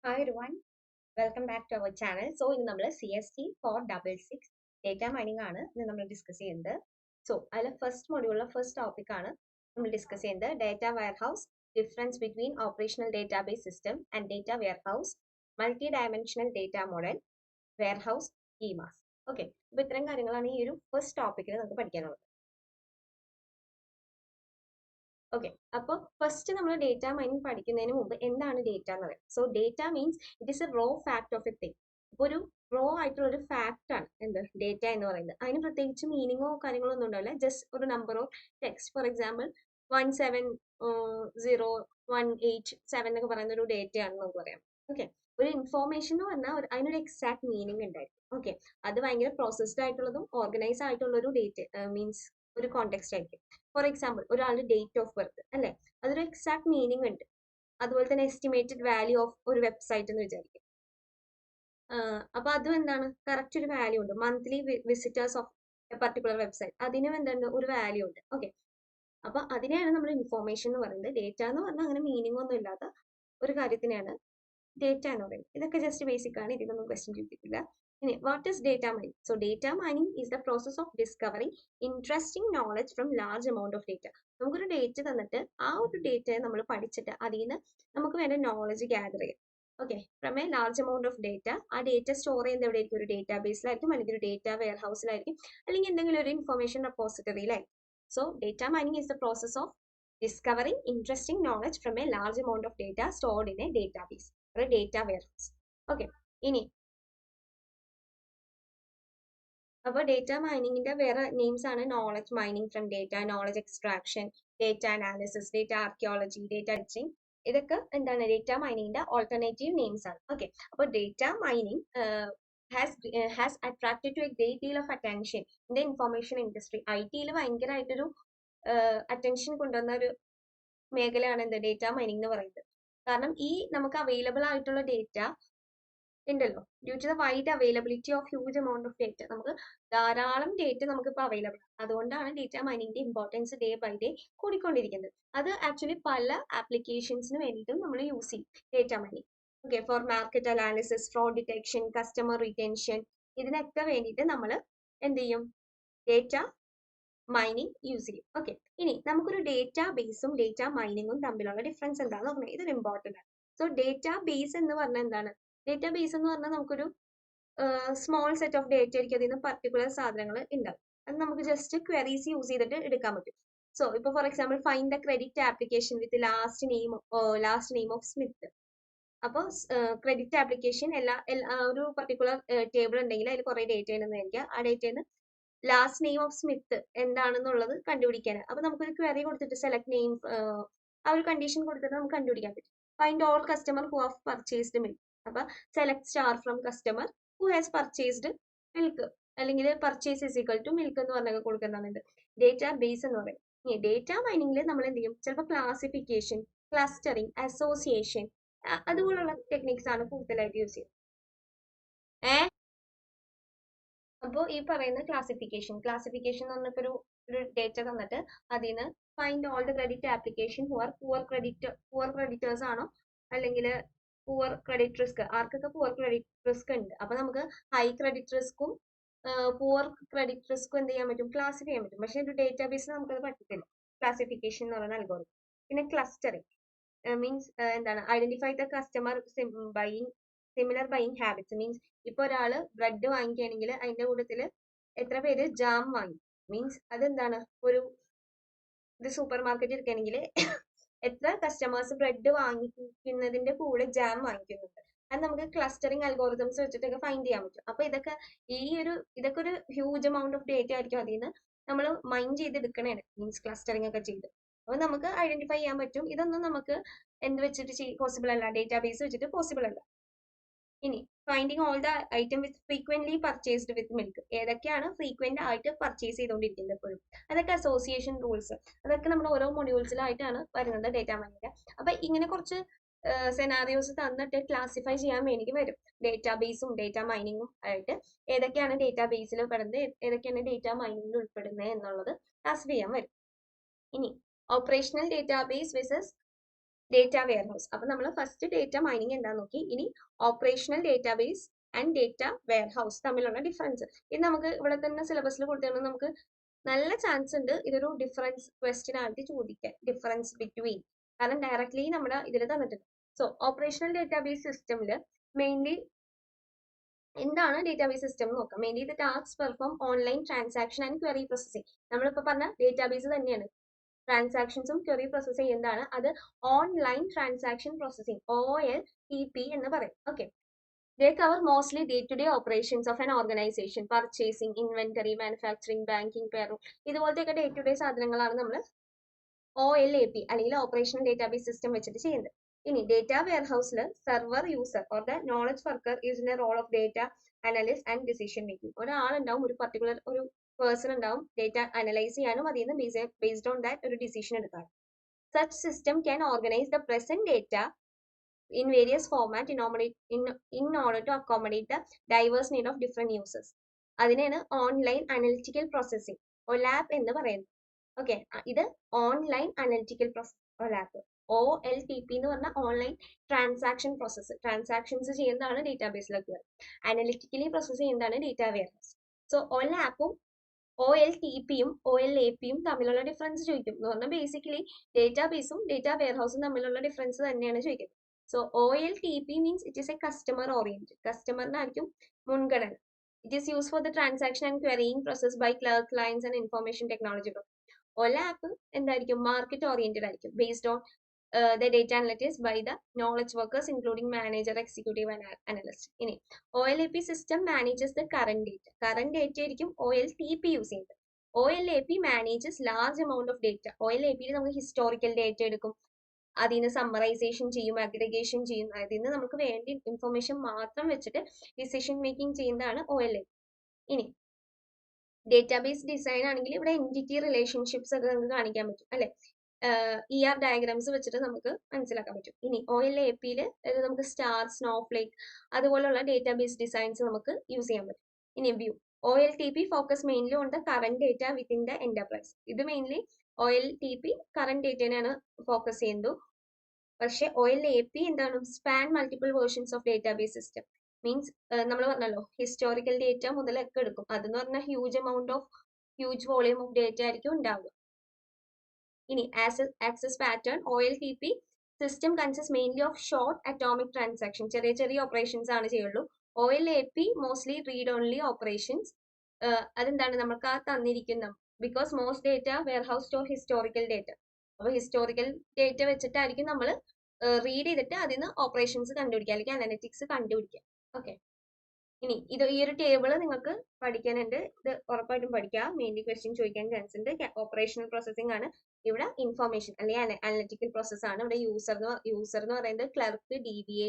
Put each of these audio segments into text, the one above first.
Hi everyone, welcome back to our channel. So ഇന്ന് നമ്മൾ CST 466 data mining ആണ് ഇന്ന് നമ്മൾ ഡിസ്കസ് ചെയ്യുന്നത്. സോ അതിലെ ഫസ്റ്റ് മൊഡ്യൂളിലെ ഫസ്റ്റ് ടോപ്പിക് ആണ് നമ്മൾ ഡിസ്കസ് ചെയ്യുന്നത് data warehouse, difference between operational database system and data warehouse, multi dimensional data model, warehouse schemas. Okay, അപ്പോൾ ഇത്രയും കാര്യങ്ങളാണ് ഈ ഒരു ഫസ്റ്റ് ടോപ്പിക്കിൽ നമുക്ക് പഠിക്കാനുള്ളത്. ഓക്കെ, അപ്പോൾ ഫസ്റ്റ് നമ്മൾ ഡേറ്റ മൈനിങ് പഠിക്കുന്നതിന് മുമ്പ് എന്താണ് ഡേറ്റ എന്ന് പറയുന്നത്. So data means it is a raw fact of a thing. അപ്പോൾ ഒരു റോ ആയിട്ടുള്ള ഒരു ഫാക്ട് ആണ് എന്ത് ഡേറ്റ എന്ന് പറയുന്നത്. അതിന് പ്രത്യേകിച്ച് മീനിങ്ങോ കാര്യങ്ങളോ ഒന്നും ഉണ്ടാവില്ല, ജസ്റ്റ് ഒരു നമ്പറോ ടെക്സ്റ്റ്. ഫോർ എക്സാമ്പിൾ 170187 എന്നൊക്കെ പറയുന്ന ഒരു ഡേറ്റ ആണെന്ന് നമുക്ക് പറയാം. ഓക്കെ, ഒരു ഇൻഫോർമേഷൻ എന്ന് പറഞ്ഞാൽ അതിനൊരു എക്സാക്ട് മീനിങ് ഉണ്ടായിരിക്കും. ഓക്കെ, അത് ഭയങ്കര പ്രോസസ്ഡ് ആയിട്ടുള്ളതും ഓർഗനൈസ് ആയിട്ടുള്ള ഒരു ഡേറ്റ മീൻസ് ഒരു കോണ്ടെക്സ്റ്റ് ആയിരിക്കും. ഫോർ എക്സാമ്പിൾ ഒരാളുടെ ഡേറ്റ് ഓഫ് ബർത്ത് അല്ലെ, അതൊരു എക്സാക്ട് മീനിങ് ഉണ്ട്. അതുപോലെ തന്നെ എസ്റ്റിമേറ്റഡ് വാല്യൂ ഓഫ് ഒരു വെബ്സൈറ്റ് എന്ന് വിചാരിക്കും. അപ്പൊ അതും എന്താണ് കറക്റ്റ് ഒരു വാല്യൂ ഉണ്ട്. Monthly visitors of A particular website, അതിനും എന്താണ് ഒരു വാല്യൂ ഉണ്ട്. ഓക്കെ, അപ്പൊ അതിനെയാണ് നമ്മൾ ഇൻഫോർമേഷൻ എന്ന് പറയുന്നത്. ഡേറ്റ എന്ന് പറഞ്ഞാൽ അങ്ങനെ മീനിങ് ഒന്നും ഇല്ലാത്ത ഒരു കാര്യത്തിനെയാണ് ഡേറ്റ എന്ന് പറയുന്നത്. ഇതൊക്കെ ജസ്റ്റ് ബേസിക് ആണ്, ഇതിനൊന്നും ക്വസ്റ്റ്യൻ ചോദിക്കില്ല. ഇനി what is data mining? So data mining is the process of discovering interesting knowledge from large amount of data. നമുക്കൊരു ഡേറ്റ തന്നിട്ട് ആ ഒരു ഡേറ്റയെ നമ്മൾ പഠിച്ചിട്ട് അതിൽ നിന്ന് നമുക്ക് വേണ്ട നോളജ് ഗ്യാദർ ചെയ്യാം. Okay, from A large amount of data. ആ ഡേറ്റ സ്റ്റോർ ചെയ്യുന്നത് എവിടെയായിരിക്കും? ഒരു ഡേറ്റാ ബേസിലായിരിക്കും, അല്ലെങ്കിൽ ഒരു ഡേറ്റ വെയർ ഹൗസിലായിരിക്കും, അല്ലെങ്കിൽ എന്തെങ്കിലും ഒരു ഇൻഫർമേഷൻ റെപ്പോസിറ്ററിയിലായിരിക്കും. So data mining is the process of discovering interesting knowledge from a large amount of data stored in a database or a data warehouse. Okay, ഇനി അപ്പോൾ ഡേറ്റ മൈനിങ്ങിന്റെ വേറെ നെയിംസ് ആണ് knowledge mining from data, knowledge extraction, data analysis, data archaeology, data editing. ഇതൊക്കെ എന്താണ് data മൈനിങ്ങിന്റെ alternative names ആണ്. Okay, അപ്പോൾ data mining has attracted to a great deal of attention in the information industry. IT-യിൽ ഭയങ്കരമായിട്ടൊരു attention കൊണ്ടുവന്ന ഒരു മേഖലയാണ് എന്ത് ഡേറ്റ മൈനിങ് എന്ന് പറയുന്നത്. കാരണം ഈ നമുക്ക് അവൈലബിൾ ആയിട്ടുള്ള ഡേറ്റ ഉണ്ടല്ലോ, due to the wide availability of huge amount of data, നമുക്ക് ധാരാളം ഡേറ്റ നമുക്കിപ്പോൾ അവൈലബിൾ ആണ്. അതുകൊണ്ടാണ് ഡേറ്റ മൈനിങ്ങിന്റെ ഇമ്പോർട്ടൻസ് ഡേ ബൈ ഡേ കൂടിക്കൊണ്ടിരിക്കുന്നത്. അത് ആക്ച്വലി പല ആപ്ലിക്കേഷൻസിന് വേണ്ടിയിട്ടും നമ്മൾ യൂസ് ചെയ്യും data mining. Okay, for market analysis, fraud detection, customer retention, ഇതിനൊക്കെ വേണ്ടിയിട്ട് നമ്മൾ എന്ത് ചെയ്യും? ഡേറ്റ മൈനിങ് യൂസ് ചെയ്യും. ഓക്കെ, ഇനി നമുക്കൊരു ഡേറ്റാ ബേസും ഡേറ്റ മൈനിങ്ങും തമ്മിലുള്ള ഡിഫറൻസ് എന്താണെന്ന് നോക്കണം. ഇതൊരു ഇമ്പോർട്ടൻ്റ് ആണ്. സോ ഡേറ്റാ ബേസ് എന്ന് പറഞ്ഞാൽ എന്താണ്? ഡേറ്റാ ബേസ് എന്ന് പറഞ്ഞാൽ നമുക്കൊരു സ്മോൾ സെറ്റ് ഓഫ് ഡേറ്റ ആയിരിക്കും, അതിൽ നിന്ന് പർട്ടിക്കുലർ സാധനങ്ങൾ ഉണ്ടാവും. അത് നമുക്ക് ജസ്റ്റ് ക്വയറീസ് യൂസ് ചെയ്തിട്ട് എടുക്കാൻ പറ്റും. സോ ഇപ്പോൾ for example find the credit application with last name of Smith. അപ്പോൾ ക്രെഡിറ്റ് ആപ്ലിക്കേഷൻ ഒരു പർട്ടിക്കുലർ ടേബിൾ ഉണ്ടെങ്കിൽ അതിൽ കുറേ ഡേറ്റ ഉണ്ടെന്നായിരിക്കും. ആ ഡേറ്റയിൽ ലാസ്റ്റ് നെയിം ഓഫ് സ്മിത്ത് എന്താണെന്നുള്ളത് കണ്ടുപിടിക്കാൻ. അപ്പൊ നമുക്കൊരു ക്വയറി കൊടുത്തിട്ട് സെലക്ട് നെയിം, ആ ഒരു കണ്ടീഷൻ കൊടുത്തിട്ട് നമുക്ക് കണ്ടുപിടിക്കാൻ പറ്റും. Find all customer who have purchased milk. അപ്പൊ select star from customer who has purchased milk, അല്ലെങ്കിൽ purchase is equal to milk എന്ന് പറഞ്ഞൊക്കെ കൊടുക്കുന്നതാണ് ഡേറ്റാ ബേസ് എന്ന് പറയും. ഈ ഡേറ്റ മൈനിങ്ങിൽ നമ്മൾ എന്ത് ചെയ്യും? ചിലപ്പോൾ ക്ലാസിഫിക്കേഷൻ, ക്ലസ്റ്ററിങ്, അസോസിയേഷൻ, അതുപോലുള്ള ടെക്നിക്സ് ആണ് കൂടുതലായിട്ട് യൂസ് ചെയ്യുന്നത്. അപ്പോൾ ഈ പറയുന്ന ക്ലാസിഫിക്കേഷൻ എന്ന് പറഞ്ഞപ്പോൾ ഒരു ഡേറ്റ തന്നിട്ട് അതിൽ നിന്ന് find all the credit application who are poor creditors ആണോ, അല്ലെങ്കിൽ പുവർ ക്രെഡിറ്റ് റിസ്ക്, ആർക്കൊക്കെ പുവർ ക്രെഡിറ്റ് റിസ്ക് ഉണ്ട്. അപ്പൊ നമുക്ക് ഹൈ ക്രെഡിറ്റ് റിസ്ക്കും പുവർ ക്രെഡിറ്റ് റിസ്ക്കും എന്ത് ചെയ്യാൻ പറ്റും? ക്ലാസിഫൈ ചെയ്യാൻ പറ്റും. പക്ഷേ ഒരു ഡേറ്റാബേസിൽ നമുക്കത് പറ്റത്തില്ല, ക്ലാസിഫിക്കേഷൻ എന്ന് പറയുന്ന അൽഗോരിതം. പിന്നെ ക്ലസ്റ്ററിങ് മീൻസ് എന്താണ്? Identify the customer buying similar buying habits. Means ഇപ്പൊ ഒരാള് ബ്രെഡ് വാങ്ങിക്കുകയാണെങ്കിൽ അതിന്റെ കൂട്ടത്തിൽ എത്ര പേര് ജാം വാങ്ങി, മീൻസ് അതെന്താണ്? ഒരു സൂപ്പർ മാർക്കറ്റ് എടുക്കുകയാണെങ്കിൽ എത്ര കസ്റ്റമേഴ്സ് ബ്രെഡ് വാങ്ങിക്കുന്നതിന്റെ കൂടെ ജാം വാങ്ങിക്കുന്നുണ്ട്. അത് നമുക്ക് ക്ലസ്റ്ററിങ് അൽഗോറിതംസ് വെച്ചിട്ടൊക്കെ ഫൈൻഡ് ചെയ്യാൻ പറ്റും. അപ്പൊ ഇതൊക്കെ ഒരു ഹ്യൂജ് എമൗണ്ട് ഓഫ് ഡേറ്റ ആയിരിക്കും. അതിൽ നിന്ന് നമ്മൾ മൈൻഡ് ചെയ്തെടുക്കണേണ്, മീൻസ് ക്ലസ്റ്ററിങ് ഒക്കെ ചെയ്ത്. അപ്പൊ നമുക്ക് ഐഡന്റിഫൈ ചെയ്യാൻ പറ്റും. ഇതൊന്നും നമുക്ക് എന്ത് വെച്ചിട്ട് പോസിബിൾ അല്ല, ഡേറ്റാബേസ് വെച്ചിട്ട് പോസിബിൾ അല്ല. ഇനി finding all the item with frequently purchased with milk. ഏതൊക്കെയാണ് ഫ്രീക്വന്റ് ആയിട്ട് പർച്ചേസ് ചെയ്തുകൊണ്ടിരിക്കുന്നത് എപ്പോഴും? അതൊക്കെ അസോസിയേഷൻ റൂൾസ്, അതൊക്കെ നമ്മുടെ ഓരോ മൊഡ്യൂൾസിലായിട്ടാണ് വരുന്നത് ഡേറ്റ മൈനിങ്. അപ്പൊ ഇങ്ങനെ കുറച്ച് സെനാറിയോസ് തന്നിട്ട് ക്ലാസിഫൈ ചെയ്യാൻ വേണ്ടി വരും ഡേറ്റാബേസും ഡേറ്റ മൈനിങ്ങും ആയിട്ട്. ഏതൊക്കെയാണ് ഡേറ്റാബേസിൽ പെടുന്നത്, ഏതൊക്കെയാണ് ഡേറ്റ മൈനിങ്ങിൽ ഉൾപ്പെടുന്നത് എന്നുള്ളത് ക്ലാസിഫൈ ചെയ്യാൻ വരും. ഇനി operational database visas data warehouse. അപ്പൊ നമ്മൾ ഫസ്റ്റ് ഡേറ്റ മൈനിങ് എന്താന്ന് നോക്കി. ഇനി operational database and data warehouse തമ്മിലുള്ള ഡിഫറൻസ്. ഇത് നമുക്ക് ഇവിടെ തന്നെ സിലബസിൽ കൊടുത്താണ്. നമുക്ക് നല്ല ചാൻസ് ഉണ്ട് ഇതൊരു ഡിഫറൻസ് ക്വസ്റ്റ്യൻ ആയിട്ട് ചോദിക്കാൻ, ഡിഫറൻസ് ബിറ്റ്വീൻ. കാരണം ഡയറക്ട്ലി നമ്മുടെ ഇതിൽ തന്നിട്ടുണ്ട്. സോ ഓപ്പറേഷണൽ ഡേറ്റാബേസ് സിസ്റ്റമിൽ മെയിൻലി എന്താണ് ഡേറ്റാബേസ് സിസ്റ്റം എന്ന് നോക്കാം. മെയിൻലി ഇത് task perform online transaction and query processing. നമ്മളിപ്പോൾ പറഞ്ഞ ഡേറ്റാബേസ് തന്നെയാണ്. ട്രാൻസാക്ഷൻസും ക്വറി പ്രോസസ് ചെയ്യുന്നതാണ്. അത് ഓൺലൈൻ ട്രാൻസാക്ഷൻ പ്രോസസ്സിംഗ്, OLTP എന്ന് പറയും. Okay. They cover mostly day-to-day operations of an organization, purchasing, inventory, manufacturing, banking, payroll. ഇതുപോലത്തെയൊക്കെ ഡേ ടു ഡേ സാധനങ്ങളാണ് നമ്മൾ OLAP അല്ലെങ്കിൽ ഓപ്പറേഷണൽ ഡേറ്റാബേസ് സിസ്റ്റം വെച്ചിട്ട് ചെയ്യുന്നത്. ഇനി ഡേറ്റ വെയർഹൗസിൽ server user or the knowledge worker is in a role of data analyst and decision making. ഒരാളുണ്ടാവും, ഒരു പർട്ടിക്കുലർ ഒരു പേഴ്സൺ ഉണ്ടാവും, ഡേറ്റ അനലൈസ് ചെയ്യാനും അതിൽ നിന്ന് ബേസ്ഡ് ഓൺ ദാറ്റ് ഒരു ഡിസിഷൻ എടുക്കാൻ. Such system can organize the present data in various format in order to accommodate the diverse need of different users. അതിനെയാണ് ഓൺലൈൻ അനലിറ്റിക്കൽ പ്രോസസ്സിംഗ്, OLAP എന്ന് പറയുന്നത്. Okay. ഇത് online analytical process, OLAP. OLTP എന്ന് പറഞ്ഞാൽ online transaction process. Transactions ചെയ്യുന്നതാണ് ഡേറ്റാബേസിലൊക്കെ. Analytically process ചെയ്യുന്നതാണ് data warehouse. So OLAPും OLTPയും OLAPയും തമ്മിലുള്ള difference ചോദിക്കും എന്ന് പറഞ്ഞാൽ ബേസിക്കലി ഡേറ്റാബേസും ഡേറ്റ വെയർഹൗസും തമ്മിലുള്ള ഡിഫറൻസ് തന്നെയാണ് ചോദിക്കുന്നത്. So OLTP means it is a customer oriented. കസ്റ്റമറിനായിരിക്കും മുൻഗണന. It is use for the transaction and querying process by clerk, clients and information technology. OLAP എന്തായിരിക്കും? മാർക്കറ്റ് ഓറിയന്റഡ് ആയിരിക്കും, based on the data analytics by the knowledge workers including manager, executive and analyst. ഇനി OLAP system manages the current data. Current data ആയിരിക്കും OLTP use ചെയ്യുന്നത്. OLAP manages large amount of data. OLAPയിൽ നമുക്ക് historical data എടുക്കും, അതിൽ നിന്ന് summarisation ചെയ്യും, aggregation ചെയ്യും, അതിൽ നിന്ന് നമുക്ക് വേണ്ടി ഇൻഫർമേഷൻ മാത്രം വെച്ചിട്ട് ഡിസിഷൻ മേക്കിംഗ് ചെയ്യുന്നതാണ് OLAP. ഇനി ഡേറ്റാബേസ് ഡിസൈൻ ആണെങ്കിൽ ഇവിടെ എൻറ്റിറ്റി റിലേഷൻഷിപ്സ് ഒക്കെ നമുക്ക് കാണിക്കാൻ പറ്റും അല്ലെ. ER ഡയഗ്രാംസ് വെച്ചിട്ട് നമുക്ക് മനസ്സിലാക്കാൻ പറ്റും. ഇനി OLAPയിൽ നമുക്ക് സ്റ്റാർ, സ്നോഫ്ലേക്ക് അതുപോലുള്ള ഡേറ്റാബേസ് ഡിസൈൻസ് നമുക്ക് യൂസ് ചെയ്യാൻ പറ്റും. ഇനി view. OLTP focus mainly on the current data within the enterprise. ഇത് മെയിൻലി OLTP കറന്റ് ഡേറ്റേനെയാണ് ഫോക്കസ് ചെയ്യുന്നത്. പക്ഷെ OLAP എന്താണ്? Span multiple versions of database system. Means നമ്മൾ പറഞ്ഞല്ലോ ഹിസ്റ്റോറിക്കൽ ഡേറ്റ മുതലൊക്കെ എടുക്കും. അതെന്ന് പറഞ്ഞാൽ ഹ്യൂജ് വോളിയം ഓഫ് ഡേറ്റ ആയിരിക്കും ഉണ്ടാവുക. ഇനി access pattern. OLTP system consist mainly of short atomic transaction, ചെറിയ ചെറിയ ഓപ്പറേഷൻസ് ആണ് ചെയ്യുള്ളൂ. OLAP mostly read only operations. അതെന്താണ്? നമുക്ക് ആ തന്നിരിക്കുന്ന because most data warehouse store historical data. അപ്പോൾ ഹിസ്റ്റോറിക്കൽ ഡേറ്റ വെച്ചിട്ടായിരിക്കും നമ്മൾ റീഡ് ചെയ്തിട്ട് അതിൽ നിന്ന് ഓപ്പറേഷൻസ് കണ്ടുപിടിക്കുക അല്ലെങ്കിൽ അനലിറ്റിക്സ് കണ്ടുപിടിക്കുക. ഓക്കെ. ഇനി ഈ ഒരു ടേബിൾ നിങ്ങൾക്ക് പഠിക്കാനുണ്ട്. ഇത് ഉറപ്പായിട്ടും പഠിക്കുക. മെയിൻലി ക്വസ്റ്റ്യൻ ചോദിക്കാൻ ചാൻസ് ഉണ്ട്. ഓപ്പറേഷണൽ പ്രോസസ്സിംഗ് ആണ് ഇവിടെ. ഇൻഫർമേഷൻ അല്ലെങ്കിൽ അനലിറ്റിക്കൽ പ്രോസസ് ആണ് ഇവിടെ. യൂസർ എന്ന് പറയുന്നത് ക്ലർക്ക്, DBA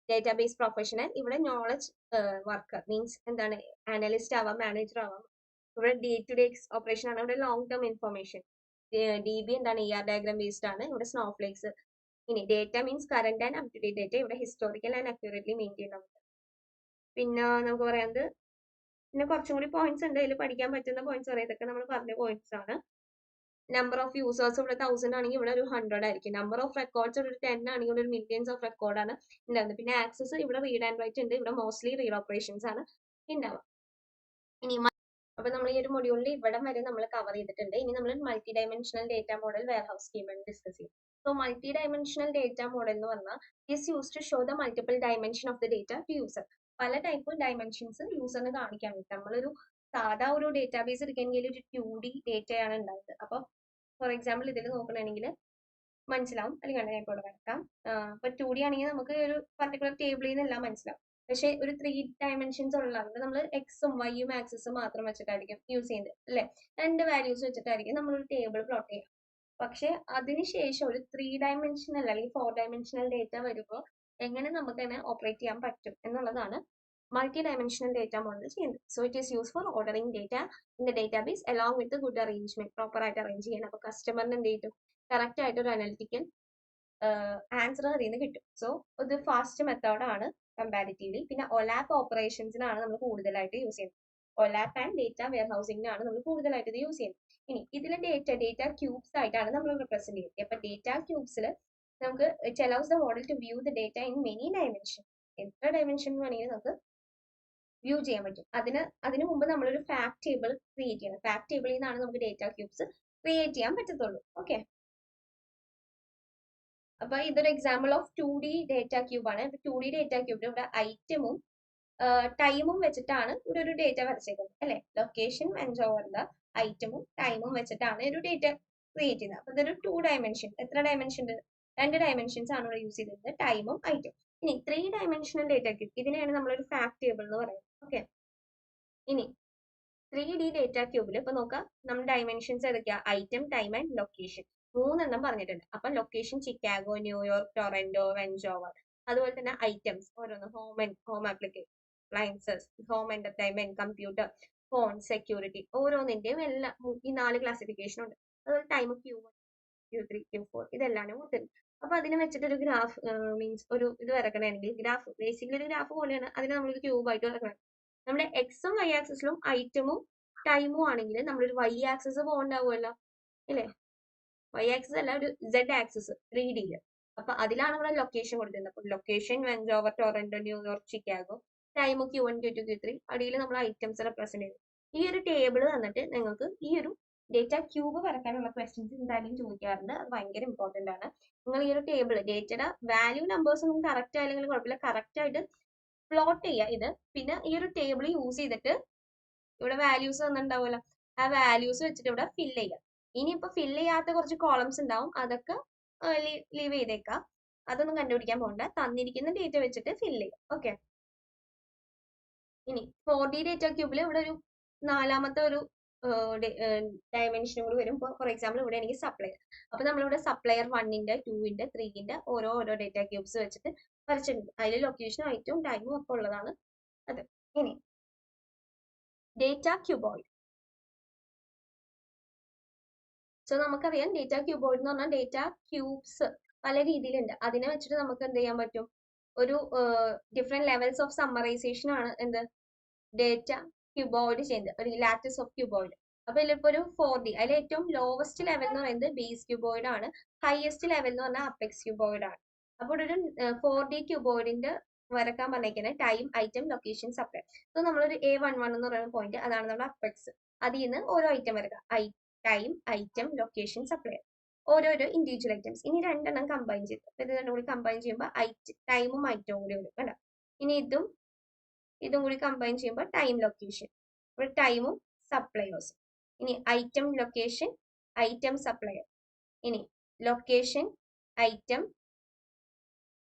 ഡേറ്റാബേസ് പ്രൊഫഷണൽ. ഇവിടെ നോളജ് വർക്കർ മീൻസ് എന്താണ്? അനലിസ്റ്റ് ആവാം, മാനേജർ ആവാം. ഇവിടെ ഡേ ടു ഡേ ഓപ്പറേഷൻ ആണ്. ഇവിടെ ലോങ് ടേം ഇൻഫർമേഷൻ. DB എന്താണ്? ER ഡയഗ്രാം ബേസ്ഡ് ആണ്. ഇവിടെ സ്നോഫ്ലേക്സ്. ഇനി data means current and up to date data. ഇവിടെ ഹിസ്റ്റോറിക്കൽ ആൻഡ് അക്യൂറേറ്റ്ലി മെയിൻറ്റെയിൻ ആവുന്നത്. പിന്നെ നമുക്ക് പറയാനുള്ളത് പിന്നെ കുറച്ചും കൂടി പോയിന്റ്സ് ഉണ്ട്. ഇതിൽ പഠിക്കാൻ പറ്റുന്ന പോയിന്റ്സ് പറയാം. ഇതൊക്കെ നമ്മൾ പറഞ്ഞ പോയിന്റ്സ് ആണ്. നമ്പർ ഓഫ് യൂസേഴ്സ് ഇവിടെ 1000 ആണെങ്കിൽ ഇവിടെ ഒരു 100 ആയിരിക്കും. നമ്പർ ഓഫ് റെക്കോർഡ്സ് ഒരു 10 ആണെങ്കിൽ ഇവിടെ ഒരു മില്യൻസ് ഓഫ് റെക്കോർഡാണ് ഉണ്ടാകുന്നത്. പിന്നെ ആക്സസ് ഇവിടെ റീഡ് ആൻഡ് റൈറ്റ് ഉണ്ട്. ഇവിടെ മോസ്റ്റ്ലി റീഡ് ഓപ്പറേഷൻസ് ആണ് ഉണ്ടാവുക. ഇനി അപ്പൊ നമ്മൾ ഈ ഒരു മൊഡ്യൂളിൽ ഇവിടം വരെ നമ്മൾ കവർ ചെയ്തിട്ടുണ്ട്. ഇനി നമ്മൾ multi dimensional data model warehouse സ്കീമാണ് ഡിസ്കസ് ചെയ്യും. So multi dimensional data model എന്ന് പറഞ്ഞാൽ is use to show the multiple dimension of the data to user. പല ടൈപ്പ് ഡയമെൻഷൻസ് യൂസറിന് കാണിക്കാൻ പറ്റും. നമ്മളൊരു സാധാ ഒരു ഡേറ്റാബേസ് എടുക്കുകയാണെങ്കിൽ ഒരു 2D ഡേറ്റയാണ് ഉണ്ടാവുന്നത്. അപ്പോൾ ഫോർ എക്സാമ്പിൾ ഇതിൽ നോക്കണമെങ്കിൽ മനസ്സിലാവും. അല്ലെങ്കിൽ ഞാൻ ഇപ്പോൾ വരക്കാം. അപ്പോൾ 2D ആണെങ്കിൽ നമുക്ക് ഒരു പർട്ടിക്കുലർ ടേബിളിൽ നിന്നെല്ലാം മനസ്സിലാവും. പക്ഷെ ഒരു 3 ഡയമെൻഷൻസ് ഉള്ളത് നമ്മൾ എക്സും വൈയും ആക്സസും മാത്രം വെച്ചിട്ടായിരിക്കും യൂസ് ചെയ്യുന്നത് അല്ലെ. 2 വാല്യൂസ് വെച്ചിട്ടായിരിക്കും നമ്മളൊരു ടേബിൾ പ്ലോട്ട് ചെയ്യുക. പക്ഷെ അതിനുശേഷം ഒരു 3 ഡയമെൻഷനൽ അല്ലെങ്കിൽ 4 ഡയമെൻഷനൽ ഡേറ്റ വരുമ്പോൾ എങ്ങനെ നമുക്ക് തന്നെ ഓപ്പറേറ്റ് ചെയ്യാൻ പറ്റും എന്നുള്ളതാണ് മൾട്ടി ഡയമെൻഷണൽ ഡേറ്റ മോഡൽ ചെയ്യുന്നത്. So it is use four ordering data in the database along with good arrangement. Proper ആയിട്ട് അറേഞ്ച് ചെയ്യണം. അപ്പോൾ കസ്റ്റമറിന് എന്ത് ചെയ്യും? കറക്റ്റ് ആയിട്ട് ഒരു അനലിറ്റിക്കൽ ആൻസർ അതിൽ നിന്ന് കിട്ടും. സോ ഇത് ഫാസ്റ്റ് മെത്തേഡാണ് കമ്പാരിറ്റീവ്ലി. പിന്നെ OLAP ഓപ്പറേഷൻസിനാണ് നമ്മൾ കൂടുതലായിട്ട് യൂസ് ചെയ്യുന്നത്. OLAP ആൻഡ് ഡേറ്റ വെയർഹൗസിംഗിനാണ് നമ്മൾ കൂടുതലായിട്ട് ഇത് യൂസ് ചെയ്യുന്നത്. ഇനി ഇതിലെ ഡേറ്റ ക്യൂബ്സ് ആയിട്ടാണ് നമ്മൾ റിപ്രസെന്റ് ചെയ്യുന്നത്. അപ്പൊ ഡേറ്റ ക്യൂബ്സിൽ നമുക്ക് it allows the model to view the data in many dimension. എത്ര ഡയമെൻഷൻ വേണമെങ്കിൽ നമുക്ക് വ്യൂ ചെയ്യാൻ പറ്റും. അതിനു മുമ്പ് നമ്മളൊരു ഫാക്ട് ടേബിൾ ക്രിയേറ്റ് ചെയ്യണം. ഫാക്ട് ടേബിളിൽ നിന്നാണ് നമുക്ക് ഡേറ്റ ക്യൂബ്സ് ക്രിയേറ്റ് ചെയ്യാൻ പറ്റത്തുള്ളൂ. ഓക്കെ, അപ്പൊ ഇതൊരു example of 2D data cube ആണ്. 2D ഡേറ്റ ക്യൂബിൽ ഇവിടെ ഐറ്റമും ടൈമും വെച്ചിട്ടാണ് ഇവിടെ ഒരു ഡേറ്റ വരച്ചേക്കുന്നത് അല്ലെ. ലൊക്കേഷൻ വെഞ്ച് ഓവർ ദ ഐറ്റമും ടൈമും വെച്ചിട്ടാണ് ഒരു ഡേറ്റ ക്രിയേറ്റ് ചെയ്യുന്നത്. അപ്പൊ ഇതൊരു 2 ഡയമെൻഷൻ. എത്ര ഡയമെൻഷൻ ഉണ്ട്? 2 ഡയമെൻഷൻസ് ആണ് ഇവിടെ യൂസ് ചെയ്തിരുന്നത്, ടൈമും ഐറ്റം. ഇനി 3 ഡയമെൻഷണൽ ഡേറ്റ ക്യൂബ്, ഇതിനെയാണ് നമ്മളൊരു ഫാക്ട് ടേബിൾ എന്ന് പറയുന്നത്. ഓക്കെ, ഇനി 3D ഡേറ്റ ക്യൂബിൽ ഇപ്പൊ നോക്കാം, നമ്മുടെ ഡയമെൻഷൻസ് ഏതൊക്കെയാ? Item, time and location. 3 പറഞ്ഞിട്ടുണ്ട്. അപ്പൊ ലൊക്കേഷൻ ചിക്കാഗോ, ന്യൂയോർക്ക്, ടൊറന്റോ, വെഞ്ചോവർ. അതുപോലെ തന്നെ ഐറ്റംസ് ഓരോന്ന് home application, appliances, home entertainment, computer, phone, security. ഓരോന്നിന്റെയും എല്ലാം ഈ 4 ക്ലാസിഫിക്കേഷൻ ഉണ്ട്. അതുപോലെ ടൈം Q1, Q3, Q4 ഇതെല്ലാം കൊടുത്തിട്ടുണ്ട്. അപ്പൊ അതിനെ വെച്ചിട്ട് ഒരു ഗ്രാഫ് മീൻസ് ഒരു ഇത് വരക്കണമെങ്കിൽ ഗ്രാഫ് ബേസിക്കലി ഒരു ഗ്രാഫ് പോലെയാണ്. അതിനെ നമ്മളൊരു ക്യൂബായിട്ട് വരക്കണം. നമ്മുടെ എക്സും വൈ ആക്സിസിലും ഐറ്റമും ടൈമും ആണെങ്കിൽ നമ്മളൊരു വൈ ആക്സിസ് പോകണ്ടാവുമല്ലോ ഇല്ലേ? വൈ ആക്സിസ് അല്ല, ഒരു സെഡ് ആക്സിസ് 3D. അപ്പൊ അതിലാണ് ഇവിടെ ലൊക്കേഷൻ കൊടുത്തിരുന്നത്. അപ്പൊ location Vancouver, Toronto, New York, Chicago. Time Q1, Q2, Q3. അടിയിൽ നമ്മൾ ഐറ്റംസ് റെപ്രസെന്റ് ചെയ്തു. ഈ ഒരു ടേബിൾ തന്നിട്ട് നിങ്ങൾക്ക് ഈ ഒരു ഡേറ്റ ക്യൂബ് വരക്കാനുള്ള ക്വസ്റ്റ്യൻസ് എന്തായാലും ചോദിക്കാറുണ്ട്. അത് ഭയങ്കര ഇമ്പോർട്ടന്റ് ആണ്. നിങ്ങൾ ഈ ഒരു ടേബിൾ ഡേറ്റയുടെ വാല്യൂ നമ്പേഴ്സ് ഒന്നും കറക്റ്റ് ആയില്ലെങ്കിൽ കുഴപ്പമില്ല, കറക്റ്റ് ആയിട്ട് പ്ലോട്ട് ചെയ്യുക ഇത്. പിന്നെ ഈ ഒരു ടേബിൾ യൂസ് ചെയ്തിട്ട് ഇവിടെ വാല്യൂസ് തന്നിട്ടുണ്ടാവുമല്ലോ, ആ വാല്യൂസ് വെച്ചിട്ട് ഇവിടെ ഫില്ല് ചെയ്യുക. ഇനിയിപ്പോ ഫില്ല് ചെയ്യാത്ത കുറച്ച് കോളംസ് ഉണ്ടാവും, അതൊക്കെ ലീവ് ചെയ്തേക്കാം. അതൊന്നും കണ്ടുപിടിക്കാൻ പോകണ്ട, തന്നിരിക്കുന്ന ഡേറ്റ വെച്ചിട്ട് ഫില്ല് ചെയ്യാം. ഓക്കെ, ഇനി 4D ഡേറ്റ ക്യൂബിൽ ഇവിടെ ഒരു നാലാമത്തെ ഒരു ഡയമെൻഷനും കൂടി വരും. ഫോർ എക്സാമ്പിൾ ഇവിടെ എനിക്ക് സപ്ലയർ. അപ്പൊ നമ്മളിവിടെ സപ്ലയർ 1ന്റെ 2ന്റെ 3ന്റെ ഓരോ ഡേറ്റ ക്യൂബ്സ് വെച്ചിട്ട് വരച്ചിട്ടുണ്ട്. അതിൽ ലൊക്കേഷനും ഐറ്റവും ടൈമും ഒക്കെ ഉള്ളതാണ് അത്. ഇനി ഡേറ്റ ക്യൂബോയിഡ്. സോ നമുക്കറിയാം ഡേറ്റ ക്യൂബോയിഡ് എന്ന് പറഞ്ഞാൽ ഡേറ്റ ക്യൂബ്സ് പല രീതിയിലുണ്ട്. അതിനെ വെച്ചിട്ട് നമുക്ക് എന്ത് ചെയ്യാൻ പറ്റും? ഒരു ഡിഫറെന്റ് ലെവൽസ് ഓഫ് സമ്മറൈസേഷൻ ആണ് എന്ത് ഡേറ്റ ക്യൂബോയിഡ് ചെയ്യുന്നത്, ഒരു ലാറ്റിസ് ഓഫ് ക്യൂബോയിഡ്. അപ്പൊ ഇതിലിപ്പോ ഒരു 4D, അതിൽ ഏറ്റവും ലോവസ്റ്റ് ലെവൽ എന്ന് പറയുന്നത് ബേസ് ക്യൂബോയിഡ് ആണ്. ഹയസ്റ്റ് ലെവൽ എന്ന് പറഞ്ഞാൽ അപ്പെക്സ് ക്യൂബോയിഡ് ആണ്. അപ്പോൾ ഒരു 4D ക്യൂബോയിഡിന്റെ വരക്കാൻ പറഞ്ഞേക്കുന്നത് time, item, location, supply. So നമ്മളൊരു A11 എന്ന് പറയുന്ന പോയിന്റ്, അതാണ് നമ്മുടെ അപ്പെക്സ്. അതിൽ നിന്ന് ഓരോ ഐറ്റം വരക്കാം. Time, item, location, supply. ഓരോരോ ഇൻഡിവിജ്വൽ ഐറ്റംസ്. ഇനി രണ്ടെണ്ണം കമ്പൈൻ ചെയ്ത്, ഇത് രണ്ടും കൂടി കമ്പൈൻ ചെയ്യുമ്പോൾ ടൈമും ഐറ്റവും കൂടി വരും കേട്ടോ. ഇനി ഇതും കൂടി കമ്പൈൻ ചെയ്യുമ്പോൾ ടൈം, ലൊക്കേഷൻ. ഇവിടെ ടൈമും സപ്ലയേഴ്സും. ഇനി ഐറ്റം, ലൊക്കേഷൻ, ഐറ്റം, സപ്ലയർ. ഇനി ലൊക്കേഷൻ, ഐറ്റം,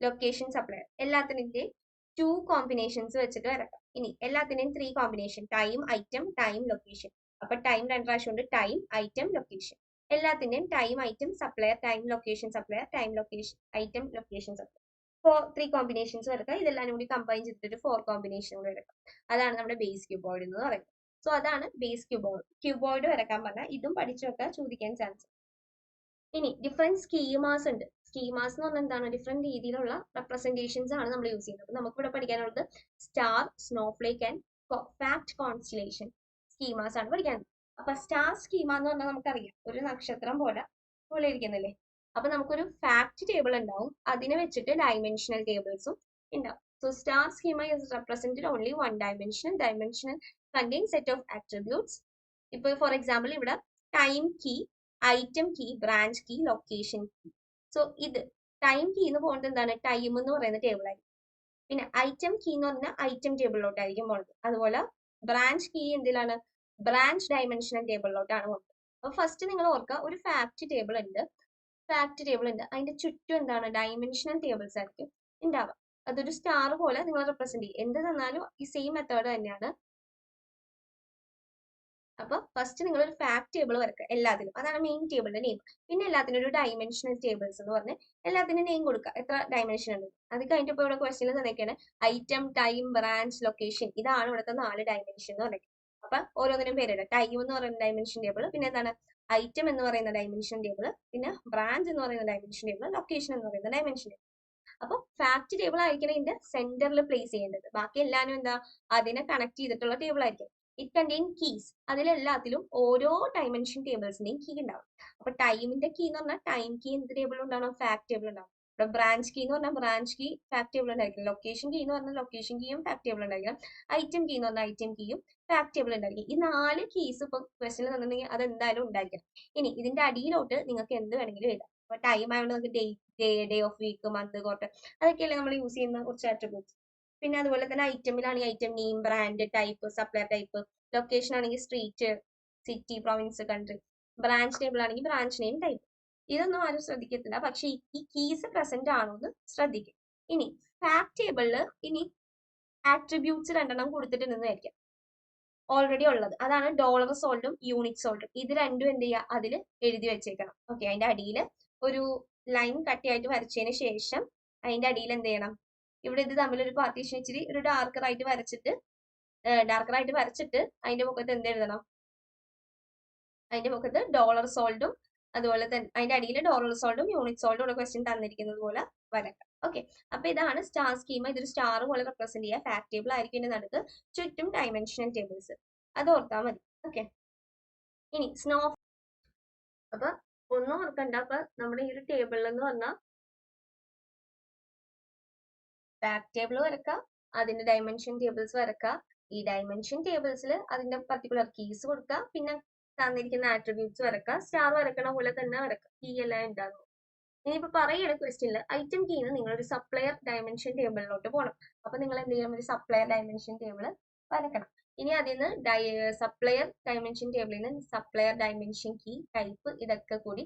ലൊക്കേഷൻ, സപ്ലയർ. എല്ലാത്തിൻ്റെയും 2 കോമ്പിനേഷൻസ് വെച്ചിട്ട് വരക്കാം. ഇനി എല്ലാത്തിൻ്റെയും 3 combination, time, item, time, location. അപ്പൊ ടൈം 2 പ്രാവശ്യം ഉണ്ട്, ടൈം, ഐറ്റം, ലൊക്കേഷൻ. എല്ലാത്തിൻ്റെയും time, item, supplier, time, location, supplier, time, location, item, location, supplier. 3 combinations വരക്കാം. ഇതെല്ലാം കൂടി കമ്പൈൻ ചെയ്തിട്ട് 4 കോമ്പിനേഷൻ കൂടി വരക്കാം. അതാണ് നമ്മുടെ ബേസ് ക്യൂബോയിഡ് എന്ന് പറയുന്നത്. സോ അതാണ് ബേസ് ക്യൂബോയിഡ് വരക്കാൻ പറഞ്ഞാൽ ഇതും പഠിച്ചു വെക്കാൻ ചോദിക്കാൻ ചാൻസ്. ഇനി ഡിഫറെന്റ് സ്കീമാസ് ഉണ്ട്. സ്കീമാസ് എന്ന് പറഞ്ഞാൽ എന്താണ്? ഡിഫറെന്റ് രീതിയിലുള്ള റെപ്രസെന്റേഷൻസ് ആണ് നമ്മൾ യൂസ് ചെയ്യുന്നത്. നമുക്ക് ഇവിടെ പഠിക്കാനുള്ളത് star, snowflake and fact constellation schemas ആണ് പഠിക്കാനുള്ളത്. അപ്പൊ സ്റ്റാർ സ്കീമ എന്ന് പറഞ്ഞാൽ നമുക്കറിയാം, ഒരു നക്ഷത്രം പോലെ ഇരിക്കുന്നില്ലേ. അപ്പൊ നമുക്കൊരു ഫാക്ട് ടേബിൾ ഉണ്ടാവും, അതിനെ വെച്ചിട്ട് ഡയമെൻഷണൽ ടേബിൾസും ഉണ്ടാവും. So star schema is represented only one dimensional contains set of attributes. ഇപ്പൊ ഫോർ എക്സാമ്പിൾ ഇവിടെ time key, item key, branch key, location key. So ഇത് ടൈം കീ എന്ന് പോകുന്നത് എന്താണ്? ടൈം എന്ന് പറയുന്ന ടേബിൾ ആയിരിക്കും. പിന്നെ ഐറ്റം കീ എന്ന് പറഞ്ഞാൽ ഐറ്റം ടേബിളിലോട്ടായിരിക്കും പോകുന്നത്. അതുപോലെ ബ്രാഞ്ച് കീ എന്തിലാണ്? ബ്രാഞ്ച് ഡയമെൻഷണൽ ടേബിളിലോട്ടാണ് പോകുന്നത്. അപ്പൊ ഫസ്റ്റ് നിങ്ങൾ ഓർക്കുക, ഒരു ഫാക്ട് ടേബിൾ ഉണ്ട്, അതിന്റെ ചുറ്റും എന്താണ്? ഡയമെൻഷണൽ ടേബിൾസ് ആയിരിക്കും ഉണ്ടാവുക. അതൊരു സ്റ്റാർ പോലെ നിങ്ങൾ റെപ്രസെന്റ് ചെയ്യും. എന്ത് തന്നാലും ഈ സെയിം മെത്തേഡ് തന്നെയാണ്. അപ്പൊ ഫസ്റ്റ് നിങ്ങൾ ഒരു ഫാക്ട് ടേബിൾ വരക്കുക എല്ലാത്തിനും, അതാണ് മെയിൻ ടേബിളിന്റെ നെയിം. പിന്നെ എല്ലാത്തിനും ഒരു ഡയമെൻഷണൽ ടേബിൾസ് എന്ന് പറഞ്ഞ് എല്ലാത്തിനും നെയിം കൊടുക്കുക, എത്ര ഡയമെൻഷൻ ഉണ്ട്. അത് കഴിഞ്ഞിട്ട് ഇപ്പോൾ ഇവിടെ ക്വസ്റ്റ്യൻ തന്നേക്കാണ് ഐറ്റം, ടൈം, ബ്രാഞ്ച്, ലൊക്കേഷൻ. ഇതാണ് ഇവിടുത്തെ 4 ഡയമെൻഷൻ എന്ന് പറയുന്നത്. അപ്പൊ ഓരോന്നിനും പേരിടുക. ടൈം എന്ന് പറയുന്ന ഡയമെൻഷൻ ടേബിൾ, പിന്നെ എന്താണ് ഐറ്റം എന്ന് പറയുന്ന ഡയമെൻഷൻ ടേബിൾ, പിന്നെ ബ്രാഞ്ച് എന്ന് പറയുന്ന ഡയമെൻഷൻ ടേബിൾ, ലൊക്കേഷൻ എന്ന് പറയുന്ന ഡയമെൻഷൻ ടേബിൾ. അപ്പൊ ഫാക്ട് ടേബിൾ ആയിരിക്കണം ഇതിന്റെ സെന്ററിൽ പ്ലേസ് ചെയ്യേണ്ടത്. ബാക്കി എല്ലാവരും എന്താ അതിനെ കണക്ട് ചെയ്തിട്ടുള്ള ടേബിൾ ആയിരിക്കും. It contain keys. അതിലെല്ലാത്തിലും ഓരോ ഡയമെൻഷൻ ടേബിൾസിന്റെയും കീ ഉണ്ടാവും. അപ്പൊ ടൈമിന്റെ കീ എന്ന് പറഞ്ഞാൽ ടൈം കീ എന്ത് ടേബിൾ ഉണ്ടാവണം? ഫാക്ട് ടേബിൾ ഉണ്ടാവും. ഇവിടെ ബ്രാഞ്ച് കീ എന്ന് പറഞ്ഞാൽ ബ്രാഞ്ച് കീ ഫാക്ട് ടേബിൾ ഉണ്ടായിരിക്കും. ലൊക്കേഷൻ കീ എന്ന് പറഞ്ഞാൽ ലൊക്കേഷൻ കീയും ഫാക്ട് ടേബിൾ ഉണ്ടായിരിക്കണം. ഐറ്റം കീ എന്ന് പറഞ്ഞാൽ ഐറ്റം കീയും ഫാക്ട് ടേബിൾ ഉണ്ടായിരിക്കും. ഈ 4 കീസ് ഇപ്പൊ ക്വസ്റ്റിൽ തന്നിട്ടുണ്ടെങ്കിൽ അത് എന്തായാലും ഉണ്ടായിരിക്കണം. ഇനി ഇതിന്റെ അടിയിലോട്ട് നിങ്ങൾക്ക് എന്ത് വേണമെങ്കിലും എഴുതാം. അപ്പൊ ടൈം ആയതുകൊണ്ട് നമുക്ക് day of week, month, quarter, അതൊക്കെയല്ലേ നമ്മൾ യൂസ് ചെയ്യുന്ന കുറച്ച് ആട്രിബ്യൂട്ട്സ്. പിന്നെ അതുപോലെ തന്നെ ഐറ്റമിലാണെങ്കിൽ item name, brand, type, supplier type, location ആണെങ്കിൽ street, city, province, country, branch table ആണെങ്കിൽ ബ്രാഞ്ച് നെയിം, ടൈപ്പ്. ഇതൊന്നും ആരും ശ്രദ്ധിക്കത്തില്ല, പക്ഷെ ഈ കീസ് പ്രസന്റ് ആണോ എന്ന് ശ്രദ്ധിക്കും. ഇനി ഫാക്ട് ടേബിളിൽ ഇനി ആട്രിബ്യൂട്ട്സ് 2 കൊടുത്തിട്ടുണ്ടെന്നായിരിക്കും ഓൾറെഡി ഉള്ളത്. അതാണ് ഡോളർ സോൾഡും യൂണിറ്റ് സോൾഡും. ഇത് രണ്ടും എന്ത് ചെയ്യുക, അതിൽ എഴുതി വെച്ചേക്കണം. ഓക്കെ, അതിന്റെ അടിയിൽ ഒരു ലൈൻ കട്ടിയായിട്ട് വരച്ചതിന് ശേഷം അതിന്റെ അടിയിൽ എന്ത് ചെയ്യണം, ഇവിടെ ഇത് തമ്മിൽ ഒരു പാർട്ടീഷൻ ഇച്ചിരി ഒരു ഡാർക്കറായിട്ട് വരച്ചിട്ട് അതിന്റെ മുഖത്ത് എന്ത് എഴുതണം, അതിന്റെ മുഖത്ത് ഡോളർ സോൾഡും അതുപോലെ തന്നെ അതിന്റെ അടിയിൽ ഡോളർ സോൾഡും യൂണിറ്റ് സോൾഡും ഇവിടെ ക്വസ്റ്റ്യൻ തന്നിരിക്കുന്നത് പോലെ വരക്കാം. ഓക്കെ, അപ്പൊ ഇതാണ് സ്റ്റാർ സ്കീമ. ഇതൊരു സ്റ്റാർ പോലെ റെപ്രസെന്റ് ചെയ്യുക. ഫാക്ട് ടേബിൾ ആയിരിക്കും ഇതിന്റെ നടുക്ക്, ചുറ്റും ഡയമെൻഷണൽ ടേബിൾസ്. അത് ഓർത്താൽ മതി. ഓക്കെ, ഇനി സ്നോ. അപ്പൊ ഒന്നും ഓർക്കണ്ട. അപ്പൊ നമ്മുടെ ഈ ഒരു ടേബിളിൽ എന്ന് പറഞ്ഞാൽ ഫാക്ട് ടേബിൾ വരക്കാം, അതിന്റെ ഡയമെൻഷൻ ടേബിൾസ് വരക്കാം. ഈ ഡയമെൻഷൻ ടേബിൾസിൽ അതിന്റെ പർട്ടിക്കുലർ കീസ് കൊടുക്കുക, പിന്നെ തന്നിരിക്കുന്ന ആട്രിബ്യൂട്ട്സ് വരക്കുക, സ്റ്റാർ വരക്കണ പോലെ തന്നെ വരക്കുക, കീ എല്ലാം ഉണ്ടാകും. ഇനിയിപ്പോ പറയുകയാണ് ക്വസ്റ്റ്യനിൽ ഐറ്റം കീന്ന് നിങ്ങളൊരു സപ്ലയർ ഡയമെൻഷൻ ടേബിളിലോട്ട് പോകണം. അപ്പൊ നിങ്ങൾ എന്ത് ചെയ്യണം, ഒരു സപ്ലയർ ഡയമെൻഷൻ ടേബിൾ വരക്കണം. ഇനി അതിൽ നിന്ന് സപ്ലയർ ഡയമെൻഷൻ ടേബിളിൽ നിന്ന് സപ്ലയർ ഡയമെൻഷൻ കീ, ടൈപ്പ്, ഇതൊക്കെ കൂടി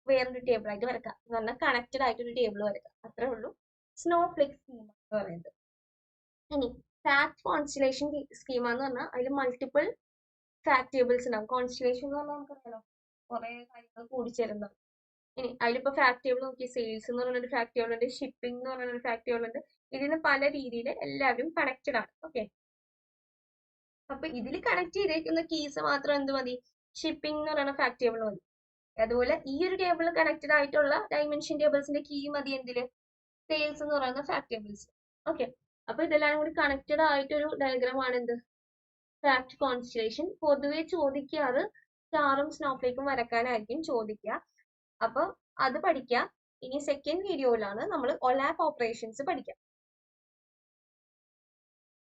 വേറൊരു ടേബിൾ ആയിട്ട് വരക്കാം. എന്ന് പറഞ്ഞാൽ കണക്റ്റഡ് ആയിട്ടൊരു ടേബിൾ വരക്കാം. അത്രേ ഉള്ളൂ സ്നോഫ്ലേക്ക് സ്കീമ എന്ന് പറയുന്നത്. ഇനി ഫാക്ട് കോൺസ്റ്റലേഷൻ സ്കീമ എന്ന് പറഞ്ഞാൽ അതിൽ മൾട്ടിപ്പിൾ ഫാക്ട് ടേബിൾസ് ഉണ്ടാവും. കോൺസ്റ്റലേഷൻ എന്ന് പറഞ്ഞാൽ നമുക്കറിയാലോ കുറെ കാര്യങ്ങൾ കൂടിച്ചേരുന്നതാണ്. ഇനി അതിലിപ്പോ ഫാക്ട് ടേബിൾ നോക്കി, സെയിൽസ് എന്ന് പറഞ്ഞൊരു ഫാക്ട് ടേബിൾ ഉണ്ട്, ഷിപ്പിംഗ് എന്ന് പറഞ്ഞൊരു ഫാക്ട് ടേബിൾ ഉണ്ട്. ഇതിന് പല രീതിയിൽ എല്ലാവരും കണക്റ്റഡ് ആണ്. ഓക്കെ, അപ്പൊ ഇതിൽ കണക്ട് ചെയ്തേക്കുന്ന കീസ് മാത്രം എന്ത് മതി, ഷിപ്പിംഗ് എന്ന് പറയുന്ന ഫാക്ട് ടേബിൾ മതി. അതുപോലെ ഈ ഒരു ടേബിൾ കണക്റ്റഡ് ആയിട്ടുള്ള ഡയമെൻഷൻ ടേബിൾസിന്റെ കീ മതി എന്തില്, സെയിൽസ് എന്ന് പറയുന്ന ഫാക്ട് ടേബിൾസ്. ഓക്കെ, അപ്പൊ ഇതെല്ലാം കൂടി കണക്റ്റഡ് ആയിട്ടൊരു ഡയഗ്രാം ആണ് എന്ത്, ഫാക്ട് കോൺസ്റ്റലേഷൻ. പൊതുവെ ചോദിക്കാറ് സ്റ്റാറും സ്നോഫ്ലേക്കും വരക്കാനായിരിക്കും ചോദിക്കുക. അപ്പൊ അത് പഠിക്കാം. ഇനി സെക്കൻഡ് വീഡിയോയിലാണ് നമ്മൾ ഒലാപ്പ് ഓപ്പറേഷൻസ് പഠിക്കാം.